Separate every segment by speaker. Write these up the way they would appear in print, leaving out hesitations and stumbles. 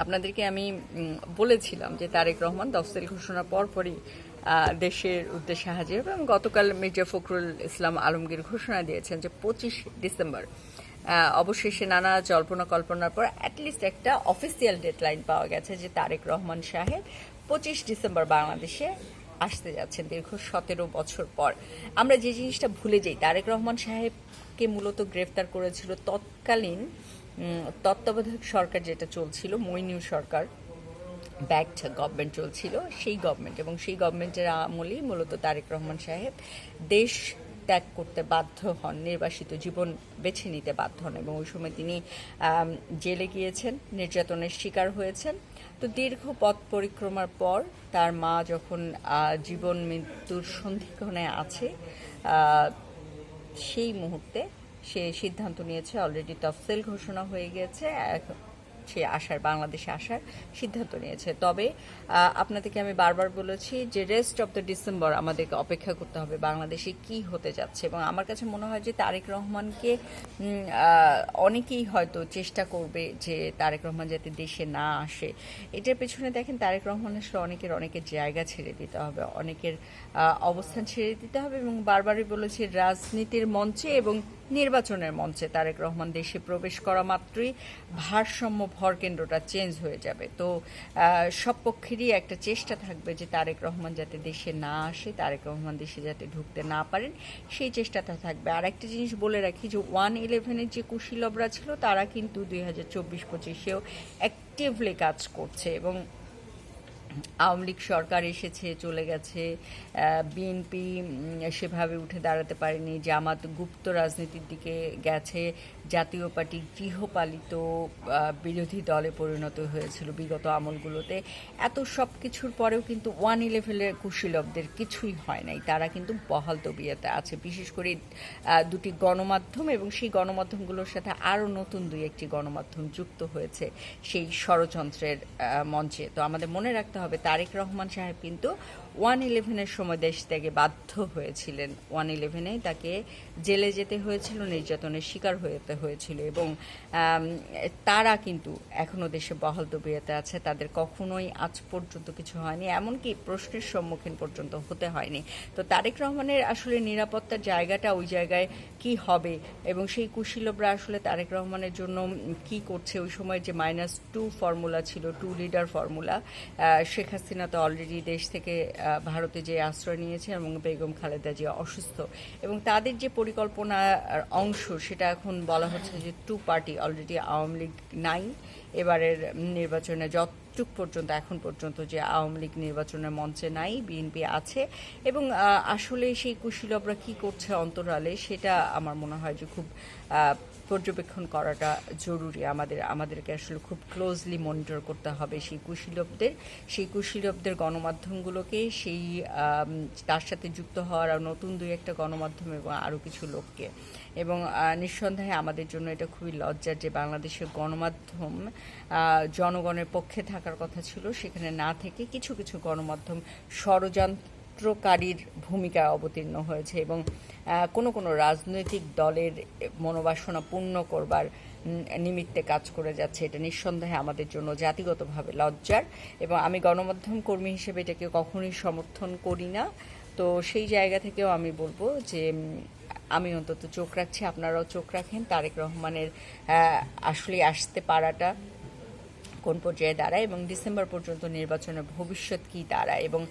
Speaker 1: আপনাদেরকে আমি বলেছিলাম যে তারেক রহমান তফসিল ঘোষণার পরপরই দেশের উদ্দেশ্যে হাজির হবে, এবং গতকাল মির্জা ফখরুল ইসলাম আলমগীর ঘোষণা দিয়েছেন যে 25 ডিসেম্বর অবশেষে নানা জল্পনা কল্পনার পর অ্যাটলিস্ট একটা অফিসিয়াল ডেডলাইন পাওয়া গেছে যে তারেক রহমান সাহেব 25 ডিসেম্বর বাংলাদেশে আসতে যাচ্ছেন দীর্ঘ 17 বছর পর। আমরা যে জিনিসটা ভুলে যাই, তারেক রহমান সাহেবকে মূলত গ্রেফতার করেছিল তৎকালীন তত্ত্বাবধায়ক সরকার যেটা চলছিল, মইনুর সরকার ব্যাকড গভর্নমেন্ট চলছিল, সেই গভর্নমেন্ট, এবং সেই গভর্নমেন্টের আমলেই মূলত তারেক রহমান সাহেব দেশ ত্যাগ করতে বাধ্য হন, নির্বাসিত জীবন বেছে নিতে বাধ্য হন, এবং ওই সময় তিনি জেলে গিয়েছেন, নির্যাতনের শিকার হয়েছেন। তো দীর্ঘ পথ পরিক্রমার পর তার মা যখন জীবন মৃত্যুর সন্ধিক্ষণে আছে, সেই মুহূর্তে সে সিদ্ধান্ত নিয়েছে, অলরেডি তফসিল ঘোষণা হয়ে গিয়েছে, সে বাংলাদেশে আসার সিদ্ধান্ত নিয়েছে। তবে আপনাদেরকে আমি বারবার বলেছি যে রেস্ট অফ দ্য ডিসেম্বর আমাদেরকে অপেক্ষা করতে হবে বাংলাদেশে কি হতে যাচ্ছে, এবং আমার কাছে মনে হয় যে তারেক রহমানকে অনেকেই হয়তো চেষ্টা করবে যে তারেক রহমান যাতে দেশে না আসে। এটার পেছনে দেখেন, তারেক রহমান আসলে অনেকের জায়গা ছেড়ে দিতে হবে, অনেকের অবস্থান ছেড়ে দিতে হবে, এবং বারবারই বলেছি রাজনীতির মঞ্চে এবং নির্বাচনের মঞ্চে তারেক রহমান দেশে প্রবেশ করা মাত্রই ভারসাম্য ভরকেন্দ্রটা চেঞ্জ হয়ে যাবে। তো সব পক্ষেরই একটা চেষ্টা থাকবে যে তারেক রহমান যাতে দেশে না আসে, তারেক রহমান দেশে যাতে ঢুকতে না পারেন, সেই চেষ্টাটা থাকবে। আর একটা জিনিস বলে রাখি যে 111-এর যে কুশীলবরা ছিল তারা কিন্তু 2024-25-এও অ্যাক্টিভলি কাজ করছে, এবং আওয়ামী লীগ সরকার এসেছে চলে গেছে, বিএনপি সেভাবে উঠে দাঁড়াতে পারেনি, জামাত গুপ্ত রাজনীতির দিকে গেছে, জাতীয় পার্টি গৃহপালিত বিরোধী দলে পরিণত হয়েছিল বিগত আমলগুলোতে। এত সব কিছুর পরেও কিন্তু 111-এর কুশীলবদের কিছুই হয় নাই, তারা কিন্তু বহাল তবিয়তে আছে, বিশেষ করে দুটি গণমাধ্যম, এবং সেই গণমাধ্যমগুলোর সাথে আরও নতুন দুই একটি গণমাধ্যম যুক্ত হয়েছে সেই ষড়যন্ত্রের মঞ্চে। তো আমাদের মনে রাখতে হবে তারেক রহমান সাহেব কিন্তু 111-এর সময় দেশ ত্যাগে বাধ্য হয়েছিলেন, 111-এ তাকে জেলে যেতে হয়েছিল, নির্যাতনের শিকার হতে হয়েছিল, এবং তারা কিন্তু এখনও দেশে বহাল তবিয়তে আছে, তাদের কখনোই আজ পর্যন্ত কিছু হয়নি, এমনকি প্রশ্নের সম্মুখীন পর্যন্ত হতে হয়নি। তো তারেক রহমানের আসলে নিরাপত্তার জায়গাটা ওই জায়গায় কি হবে, এবং সেই কুশীলবরা আসলে তারেক রহমানের জন্য কি করছে, ওই সময় যে -2 ফর্মুলা ছিল, 2 লিডার ফর্মুলা, শেখ হাসিনা তো অলরেডি দেশ থেকে ভারতে যে আশ্রয় নিয়েছে, এবং বেগম খালেদা জিয়া অসুস্থ, এবং তাদের যে পরিকল্পনার অংশ সেটা এখন বলা হচ্ছে যে 2 পার্টি অলরেডি, আওয়ামী লীগ নাই এবারের নির্বাচনে, যতটুক পর্যন্ত এখন পর্যন্ত যে আওয়ামী লীগ নির্বাচনের মঞ্চে নাই, বিএনপি আছে, এবং আসলে সেই কুশীলবরা কি করছে অন্তরালে সেটা আমার মনে হয় যে খুব পর্যবেক্ষণ করাটা জরুরি। আমাদেরকে আসলে খুব ক্লোজলি মনিটর করতে হবে সেই কুশীলবদের গণমাধ্যমগুলোকে, সেই তার সাথে যুক্ত হওয়ার আর নতুন দুই একটা গণমাধ্যম এবং আরও কিছু লোককে। এবং নিঃসন্দেহে আমাদের জন্য এটা খুবই লজ্জার যে বাংলাদেশের গণমাধ্যম জনগণের পক্ষে থাকার কথা ছিল, সেখানে না থেকে কিছু কিছু গণমাধ্যম ষড়যন্ত্রকারীর ভূমিকায় অবতীর্ণ হয়েছে, এবং কোনো রাজনৈতিক দলের মনোবাসনা পূর্ণ করবার নিমিত্তে কাজ করে যাচ্ছে। এটা নিঃসন্দেহে আমাদের জন্য জাতিগতভাবে লজ্জার, এবং আমি গণমাধ্যম কর্মী হিসেবে এটাকে কখনোই সমর্থন করি না। তো সেই জায়গা থেকেও আমি বলবো যে আমি অন্তত চোখ রাখছি, আপনারাও চোখ রাখেন তারেক রহমানের আসলে আসতে পারাটা কোন পর্যায়ে দাঁড়ায়, এবং ডিসেম্বর পর্যন্ত নির্বাচনের ভবিষ্যৎ কী দাঁড়ায়। এবং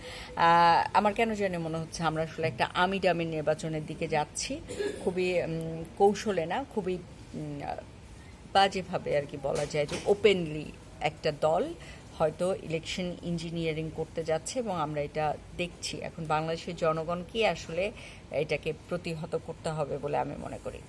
Speaker 1: আমার কেন জানি মনে হচ্ছে আমরা আসলে একটা আমিডামি নির্বাচনের দিকে যাচ্ছি, খুবই কৌশলে না, খুবই বাজেভাবে আর কি বলা যায় যে ওপেনলি একটা দল হয়তো ইলেকশন ইঞ্জিনিয়ারিং করতে যাচ্ছে, এবং আমরা এটা দেখছি। এখন বাংলাদেশের জনগণকে আসলে এটাকে প্রতিহত করতে হবে বলে আমি মনে করি।